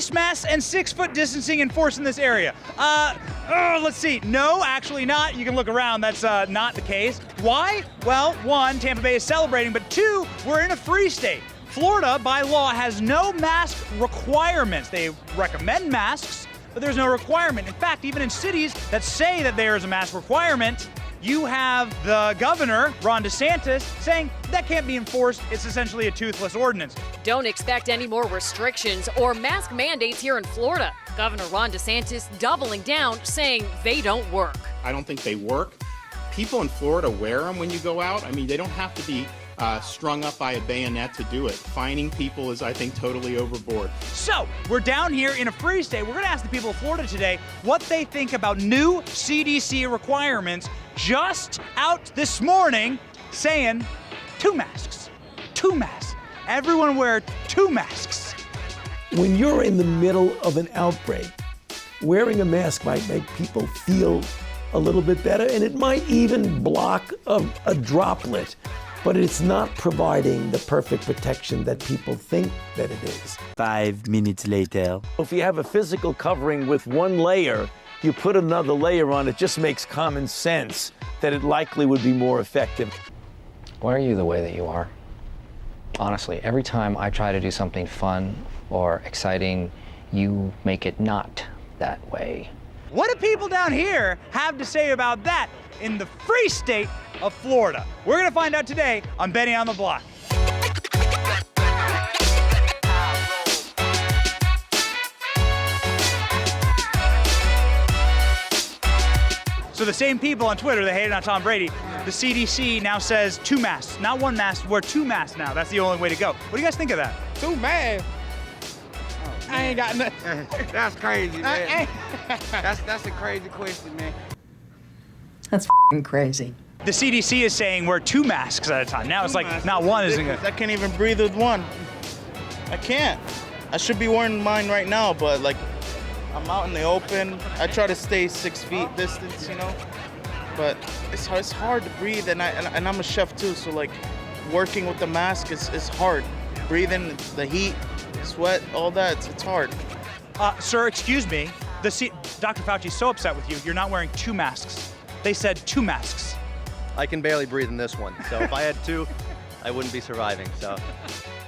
face masks and 6-foot distancing enforced in this area? Let's see. No, actually not. You can look around. That's not the case. Why? Well, one, Tampa Bay is celebrating, but two, we're in a free state. Florida, by law, has no mask requirements. They recommend masks, but there's no requirement. In fact, even in cities that say that there is a mask requirement, you have the governor, Ron DeSantis, saying that can't be enforced. It's essentially a toothless ordinance. Don't expect any more restrictions or mask mandates here in Florida. Governor Ron DeSantis doubling down, saying they don't work. I don't think they work. People in Florida wear them when you go out. I mean, they don't have to be strung up by a bayonet to do it. Fining people is, I think, totally overboard. So, we're down here in a free state. We're going to ask the people of Florida today what they think about new CDC requirements just out this morning saying 2 masks. 2 masks. Everyone wear 2 masks. When you're in the middle of an outbreak, wearing a mask might make people feel a little bit better, and it might even block a droplet. But it's not providing the perfect protection that people think that it is. 5 minutes later. If you have a physical covering with one layer, you put another layer on, it just makes common sense that it likely would be more effective. Why are you the way that you are? Honestly, every time I try to do something fun or exciting, you make it not that way. What do people down here have to say about that in the free state of Florida? We're going to find out today on Benny on the Block. So the same people on Twitter that hated on Tom Brady, the CDC now says 2 masks. Not 1 mask, wear 2 masks now. That's the only way to go. What do you guys think of that? 2 masks? I ain't got nothing. That's crazy, man. That's a crazy question, man. That's crazy. The CDC is saying wear 2 masks at a time. Now it's like not one isn't good. I can't even breathe with one. I can't. I should be wearing mine right now, but like I'm out in the open. I try to stay 6 feet distance, you know. But it's hard to breathe, and I'm a chef too, so like working with the mask is hard. Breathing the heat, sweat, all that, it's hard. Sir, excuse me. Dr. Fauci's so upset with you. You're not wearing 2 masks. They said 2 masks. I can barely breathe in this one, so if I had 2, I wouldn't be surviving, so.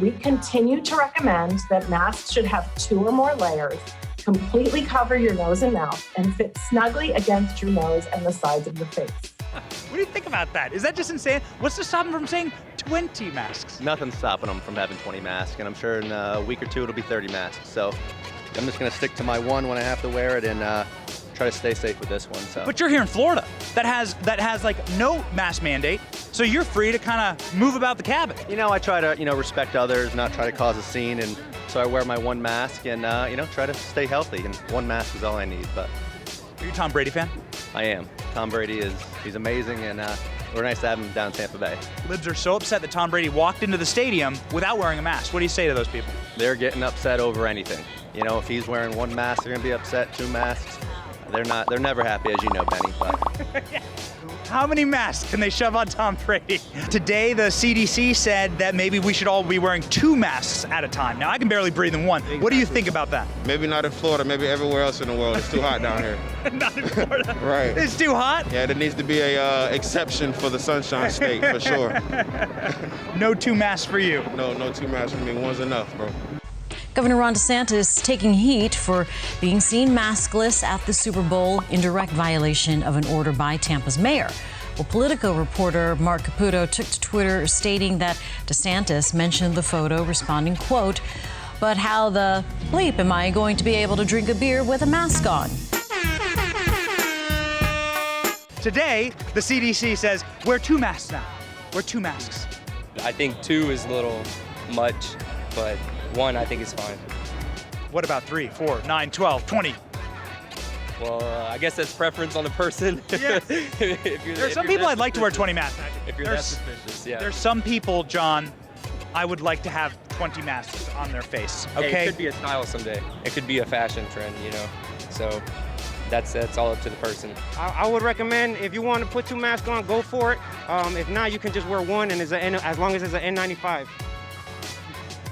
We continue to recommend that masks should have 2 or more layers, completely cover your nose and mouth, and fit snugly against your nose and the sides of your face. What do you think about that? Is that just insane? What's to stop them from saying 20 masks? Nothing's stopping them from having 20 masks, and I'm sure in a week or 2 it'll be 30 masks, so I'm just gonna stick to my 1 when I have to wear it and try to stay safe with this one. So. But you're here in Florida that has like no mask mandate, so you're free to kind of move about the cabin. You know, I try to respect others, not try to cause a scene, and so I wear my 1 mask and try to stay healthy. And 1 mask is all I need. But are you a Tom Brady fan? I am. Tom Brady he's amazing, and we're nice to have him down in Tampa Bay. Libs are so upset that Tom Brady walked into the stadium without wearing a mask. What do you say to those people? They're getting upset over anything. You know, if he's wearing 1 mask, they're gonna be upset. 2 masks. They're never happy, as you know, Benny. But. How many masks can they shove on Tom Brady? Today, the CDC said that maybe we should all be wearing 2 masks at a time. Now, I can barely breathe in 1. Exactly. What do you think about that? Maybe not in Florida, maybe everywhere else in the world. It's too hot down here. Not in Florida? Right. It's too hot? Yeah, there needs to be a exception for the Sunshine State, for sure. No 2 masks for you? No 2 masks for me. 1's enough, bro. Governor Ron DeSantis taking heat for being seen maskless at the Super Bowl in direct violation of an order by Tampa's mayor. Well, Politico reporter Mark Caputo took to Twitter stating that DeSantis mentioned the photo, responding, quote, "But how the bleep am I going to be able to drink a beer with a mask on?" Today, the CDC says wear 2 masks now. Wear 2 masks. I think 2 is a little much, but 1 I think is fine. What about 3, 4, 9, 12, 20? Well, I guess that's preference on the person. Yes. There are some people I'd like to wear 20 masks. If you're that suspicious, yeah. There's some people, John, I would like to have 20 masks on their face, okay? Hey, it could be a style someday. It could be a fashion trend, So that's all up to the person. I would recommend, if you want to put 2 masks on, go for it. If not, you can just wear 1, and as long as it's an N95.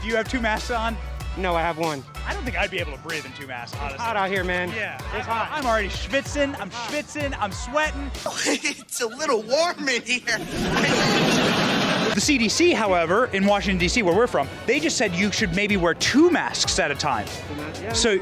Do you have 2 masks on? No, I have one. I don't think I'd be able to breathe in 2 masks, honestly. It's hot out here, man. Yeah. It's hot. I'm already schwitzing. I'm sweating. It's a little warm in here. The CDC, however, in Washington, D.C., where we're from, they just said you should maybe wear 2 masks at a time. Yeah. So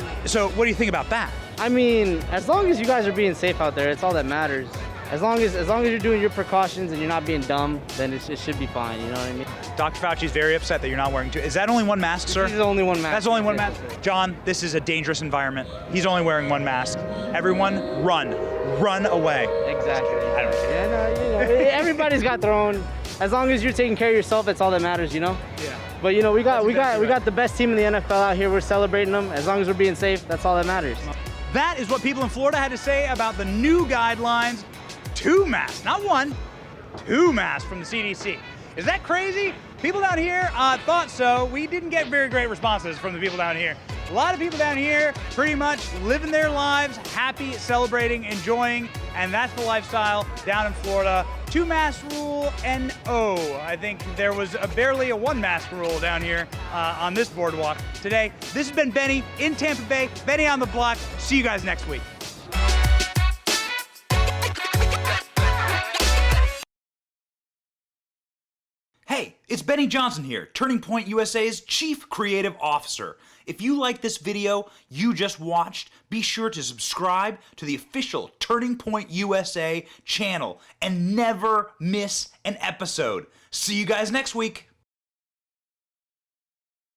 what do you think about that? I mean, as long as you guys are being safe out there, it's all that matters. As long as you're doing your precautions and you're not being dumb, then it should be fine, you know what I mean? Dr. Fauci's very upset that you're not wearing 2. Is that only 1 mask, sir? This is only 1 mask. That's only 1 mask? John, this is a dangerous environment. He's only wearing 1 mask. Everyone, run. Run away. Exactly. I don't care. Yeah, no, everybody's got their own. As long as you're taking care of yourself, that's all that matters, you know? Yeah. But you know, we got the best team in the NFL out here. We're celebrating them. As long as we're being safe, that's all that matters. That is what people in Florida had to say about the new guidelines. 2 masks, not 1, 2 masks from the CDC. Is that crazy? People down here thought so. We didn't get very great responses from the people down here. A lot of people down here pretty much living their lives, happy, celebrating, enjoying, and that's the lifestyle down in Florida. 2 mask rule, NO. I think there was barely a 1 mask rule down here on this boardwalk today. This has been Benny in Tampa Bay, Benny on the block. See you guys next week. Hey, it's Benny Johnson here, Turning Point USA's Chief Creative Officer. If you like this video you just watched, be sure to subscribe to the official Turning Point USA channel and never miss an episode. See you guys next week.